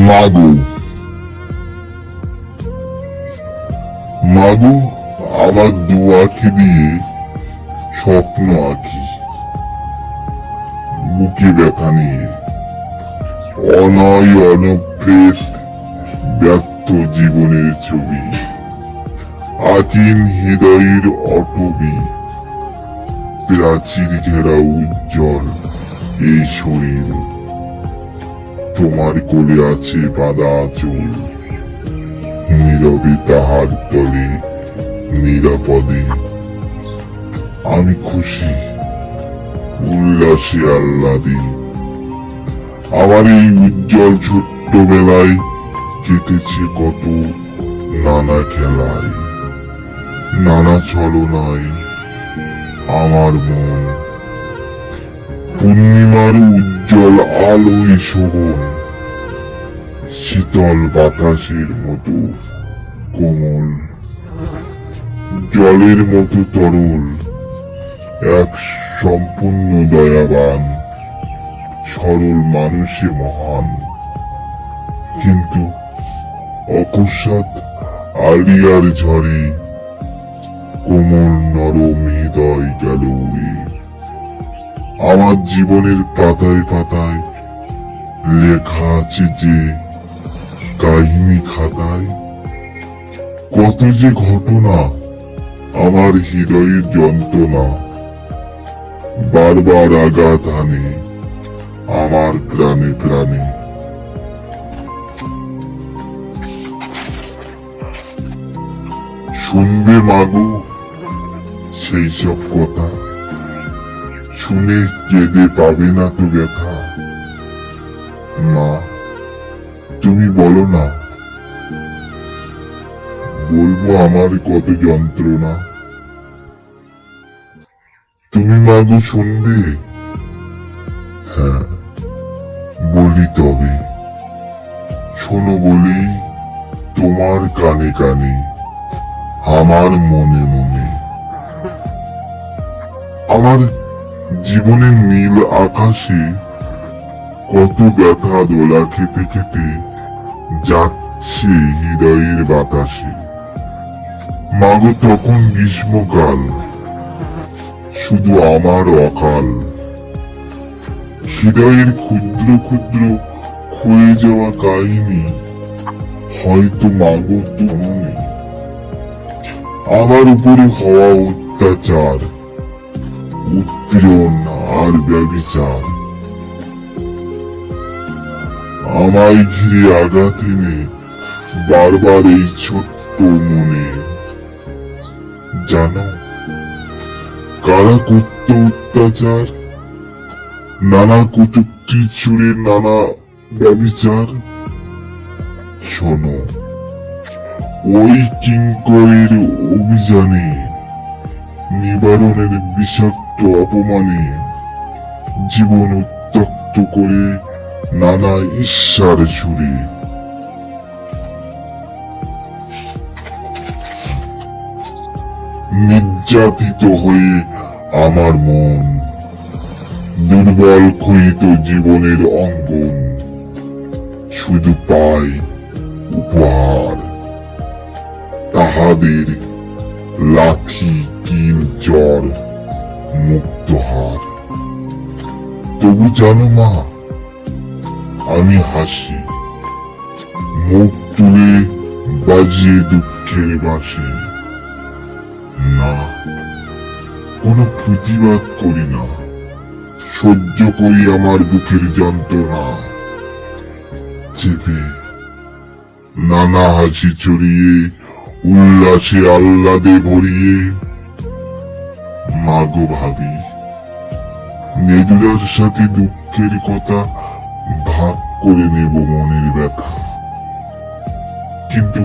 মাগো, মাগো, আমার দু আঁখি দিয়ে স্বপ্ন আঁকি, বুকে ব্যথা নিয়ে অনয় অনপ্রেত ব্যর্থ জীবনের ছবি আকিন হৃদয়ের অটবি, প্রাচীর ঘেরা উজ্জ্বল এই শরীর, তোমার কোলে আছে বাঁধা আঁচল, নীরবে তাহার তলে নিরাপদে আমি খুশি, উল্লাসে আহ্লাদে। আমার এই উজ্জ্বল ছোট্টবেলায় কেটেছে কত নানা খেলায়, নানা ছলনায় আমার মন, পূর্ণিমার উজ্জ্বল আলোয় শোভন, শীতল বাতাসের মতো কোমল, জলের মতো তরল, এক সম্পূর্ণ দয়াবান সরল মানুষে মহান। কিন্তু অকস্মাৎ আলিয়ার ঝড়ে কোমল নরম হৃদয় গেল উড়ে। আমার জীবনের পাতায় পাতায় লেখা আছে যে কাহিনী খাতায়, কত যে ঘটনা আমার হৃদয়ের যন্ত্রণা, বারবার আঘাত হানে আমার প্রাণে প্রাণে। শুনবে মাগো সেই সব কথা, শুনে কেঁদে পাবে না তো ব্যথা। মা, তুমি বলো না, বলবো আমার কত যন্ত্রণা। তুমি মাগো শুনবে? হ্যাঁ, বলি তবে শোনো বলি তোমার কানে কানে, আমার মনে মনে। আমার জীবনের নীল আকাশে কত ব্যথা দোলা খেতে খেতে যাচ্ছে হৃদয়ের বাতাসে। মাগো তখন গ্রীষ্মকাল, শুধু আমার অকাল, হৃদয়ের ক্ষুদ্র ক্ষুদ্র ক্ষয়ে যাওয়া কাহিনী হয়তো মাগো তুমি। আমার উপরে হওয়া অত্যাচার, উৎপীড়ন আর ব্যভিচার, আমায় ঘিরে আঘাত এনে বারবার এই ছোট্ট মনে। জানো কারা করত অত্যাচার, নানা কটূক্তি ছুড়ে নানা ব্যভিচার? শোনো, ওই কিঙ্করের অভিযানে, নিবারণের বিষাক্ত অপমানে জীবন উত্তপ্ত করে নানা ঈর্ষার ছুড়ে। নির্যাতিত হয়ে আমার মন, দুর্বল ক্ষয়িত জীবনের অঙ্গন, শুধু পাই উপহার তাহাদের লাথি কিল জ্বর মুক্তহার। তবু জানো মা, আমি হাসি, মুখ তুলে বাজিয়ে দুঃখের বাঁশি। না, কোনো প্রতিবাদ করি না, সহ্য করি আমার বুকের যন্ত্রণা চেপে, নানা হাসি ছড়িয়ে উল্লাসে আহ্লাদে ভরিয়ে। মাগো ভাবি, নেদুলার সাথে দুঃখের কথা ভাগ করে নেব মনের ব্যথা, কিন্তু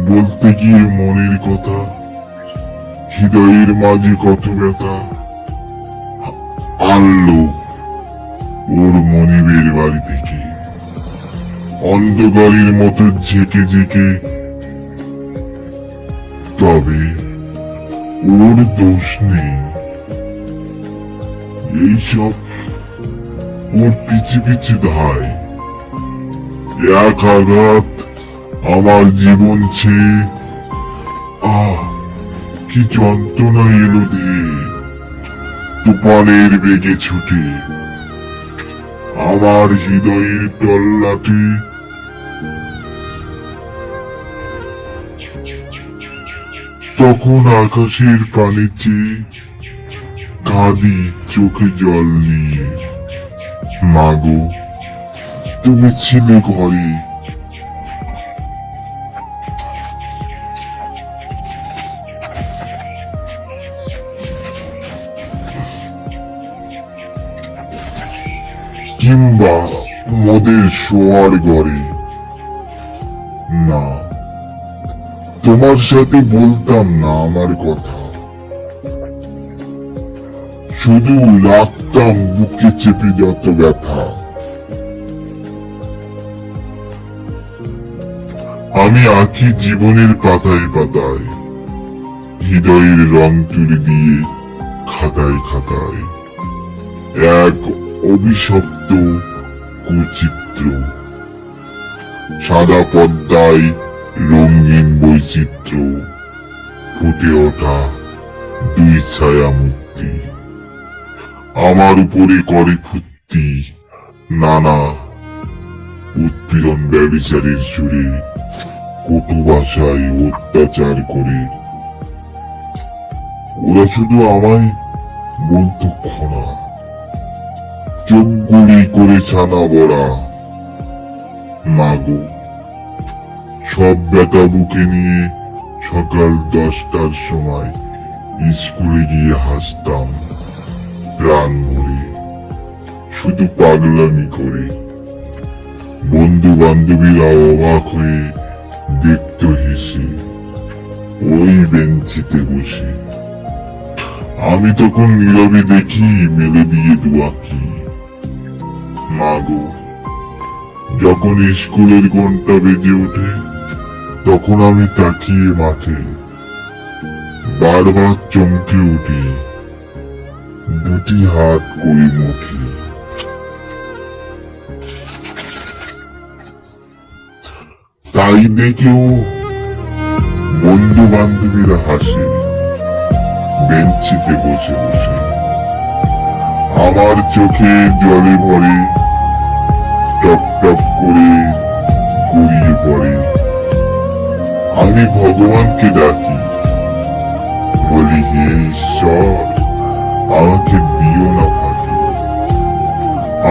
বলতে গিয়ে মনের কথা, হৃদয়ের মাঝে কত ব্যথা আনলো ওর মনিবের বাড়ি থেকে, অন্ধকারের মতো ঝেঁকে ঝেঁকে। তবে ওর দোষ নেই, এইসব ওর পিছে পিছে ধায়, এক আঘাত আমার জীবন ছেয়ে কি যন্ত্রণা এলো ধেয়ে তুফানের বেগে ছুটে আমার হৃদয়ের তল্লাটে। তখন আকাশের পানে চেয়ে কাঁদি চোখে জল নিয়ে। মাগো, তুমি ছিলে ঘরে, কিংবা মোদের শোয়ার ঘরে। না, তোমার সাথে বলতাম না আমার কথা, শুধু রাখতাম বুকে চেপে যত ব্যথা। আমি আঁকি জীবনের পাতায় পাতায়, হৃদয়ের রং তুলি দিয়ে খাতায় খাতায় এক অভিশপ্ত কুচিত্র। সাদা পদ্মায় রঙিন বৈচিত্র্য, ফুটে ওঠা দুই ছায়া মূর্তি। আমার উপরে করে ফুর্তি নানা উৎপীড়ন ব্যভিচারের জুড়ে, কটু ভাষায় অত্যাচার করে। ওরা শুধু আমায় বলতো খোনা, চোখ গুলি করে ছানা বড়া। মাগো, সব ব্যথা বুকে নিয়ে সকাল 10টার সময় স্কুলে গিয়ে হাসতাম প্রাণ ভরে, শুধু পাগলামি করে। বন্ধু বান্ধবীরা অবাক হয়ে দেখতো হেসে ওই বেঞ্চিতে বসে। আমি তখন নীরবে দেখি মেলে দিয়ে দুয়াকি। মাগো, যখন স্কুলের ঘন্টা বেজে ওঠে তখন আমি তাকিয়ে মাঠে বারবার চমকে উঠি, দুটি হাত করে মুখে। তাই দেখেও বন্ধু বান্ধবীরা হাসে বেঞ্চিতে বসে বসে। আমার চোখে জলে ভরে, টপ টপ করে গড়িয়ে পড়ে। আমি ভগবানকে ডাকি, বলি হে ঈশ্বর, আমাকে দিও না ফাঁকি,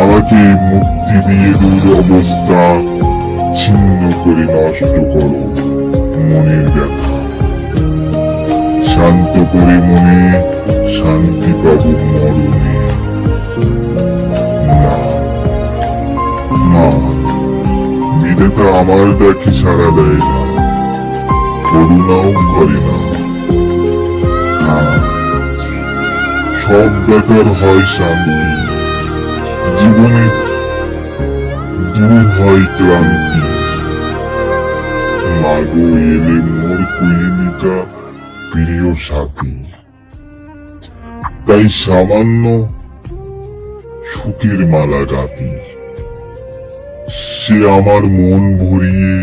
আমাকে মুক্তি দিয়ে দূর অবস্থা ছিন্ন করে নষ্ট করো মনের ব্যথা। শান্ত করে মনে শান্তি পাবো মরণে। না, মা, বিধাতা আমার ডাকে সাড়া দেয় না, করুণাও করে না। সব ব্যথার হয় শান্তি, জীবনে দূর হয় ক্লান্তি। মাগো, এলে মোর কুলিনিকা প্রিয় সাথী। তাই সামান্য সুখের মালা গাঁথি, সে আমার মন ভরিয়ে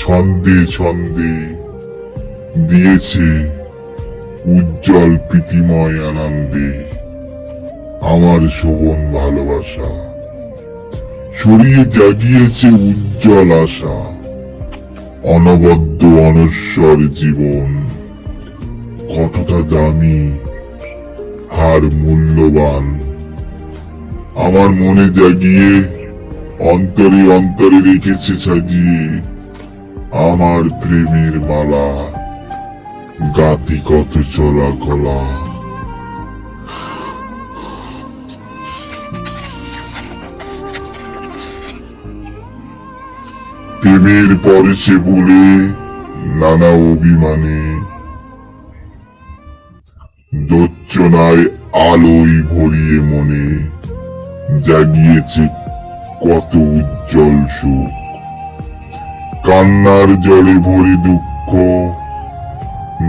ছন্দে ছন্দে দিয়েছে উজ্জ্বল প্রীতিময় আনন্দে। আমার শোভন ভালোবাসা ছড়িয়ে জাগিয়েছে উজ্জ্বল আশা। অনবদ্য অনশ্বর জীবন কতটা দামি আর মূল্যবান। আমার মনে জাগিয়ে অন্তরে অন্তরে রেখেছে সাজিয়ে আমার প্রেমের মালা, গাতি কত চলা গলা। প্রেমের পরে সে বলে নানা অভিমানে, দোচ্চনায় আলোয় ভরিয়ে মনে জাগিয়েছে কত উজ্জ্বল সুখ। কান্নার জলে ভরে দুঃখ,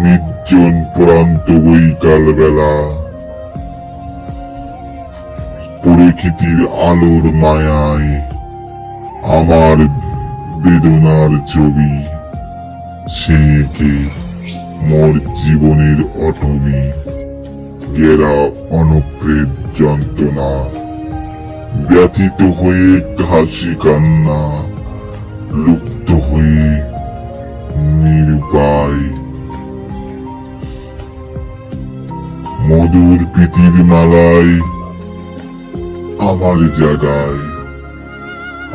নির্জন প্রান্ত বৈকাল বেলা। প্রকৃতির আলোর মায়ায় আমার বেদনার ছবি সে এঁকে মোর জীবনের অটবি গেরা অনুপ্রেত যন্ত্রণা ব্যথিত হয়ে হাসি কান্না লুপ্ত হয়ে নির্বায় মধুর প্রীতির মালায় আমার জাগায়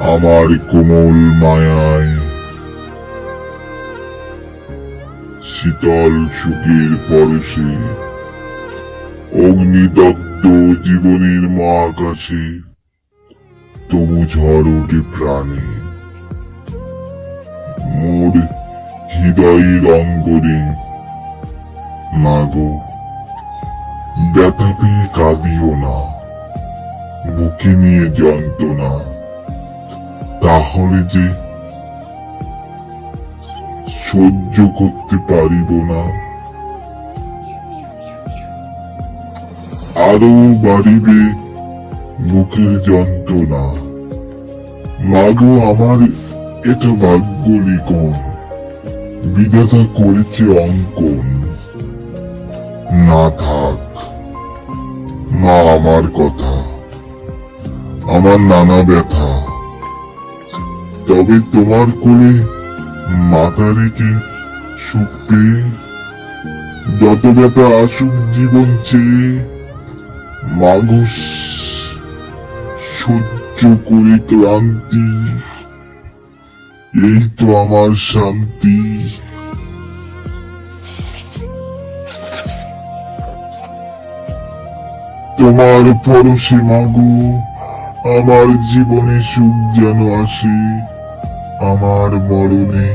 আমার কোমল মায়ায় শীতল সুখের পরশে অগ্নিদগ্ধ জীবনের মহাকাশে তবু ঝড় ওঠে প্রাণে মোর হৃদয়ের অঙ্গনে মাগো ব্যথা পেয়ে কাঁদিও না বুকে নিয়ে যন্ত্রণা তাহলে যে সহ্য করতে পারিব না আরো বাড়িবে বুকের যন্ত্রণা মাগো আমার এটা ভাগ্য লিখন বিধাতা করেছে অঙ্কন না থাক মা আমার কথা আমার নানা ব্যথা তবে তোমার কোলে মাথা রেখে সুখ পেয়ে যত ব্যথা আসুক জীবন চেয়ে মাগো সহ্য করে ক্লান্তি এই তো আমার শান্তি তোমার পরশে মাগো আমার জীবনে সুখ যেন আসে আমার মরণে